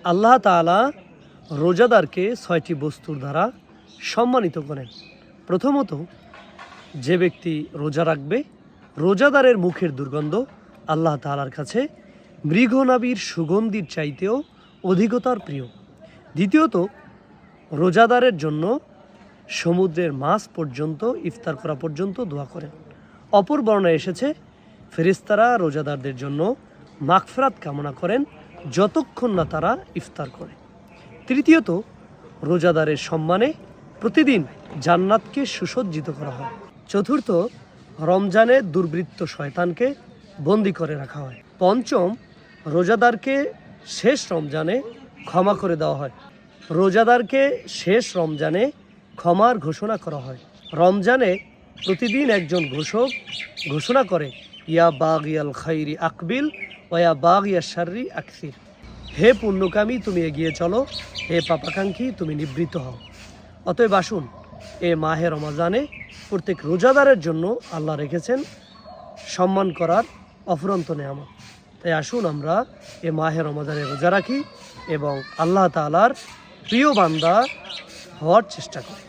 আল্লাহ তাআলা রোজাদারকে ৬টি বস্তুর দ্বারা সম্মানিত করেন। প্রথমত, যে ব্যক্তি রোজা রাখবে, রোজাদারের মুখের দুর্গন্ধ আল্লাহ তাআলার কাছে মৃগনাভির সুগন্ধির চাইতেও অধিকতর প্রিয়। দ্বিতীয়ত, রোজাদারের জন্য সমুদ্রের মাছ পর্যন্ত ইফতার করা পর্যন্ত দোয়া করেন। অপর বর্ণায় এসেছে, ফেরেশতারা রোজাদারদের জন্য মাগফিরাত কামনা করেন যতক্ষণ না তারা ইফতার করে। তৃতীয়ত, রোজাদারের সম্মানে প্রতিদিন জান্নাতকে সুসজ্জিত করা হয়। চতুর্থ, রমজানে দুর্বৃত্ত শয়তানকে বন্দি করে রাখা হয়। পঞ্চম, রোজাদারকে শেষ রমজানে ক্ষমা করে দেওয়া হয়। রোজাদারকে শেষ রমজানে ক্ষমার ঘোষণা করা হয়। রমজানে প্রতিদিন একজন ঘোষক ঘোষণা করে, ইয়া বাগিয়াল খাইরি আকবিল ওয়া বাগিয়া শাররি আকসির। হে পুণ্যকামী, তুমি এগিয়ে চলো, হে পাপাকাঙ্ক্ষী, তুমি নিবৃত্ত হও। অতএব আসুন, এ মাহে রমজানে প্রত্যেক রোজাদারের জন্য আল্লাহ রেখেছেন সম্মান করার অফুরন্ত নেয়ামত। তাই আসুন আমরা এ মাহে রমজানে রোজা রাখি এবং আল্লাহ তাআলার প্রিয় বান্দা হওয়ার চেষ্টা করি।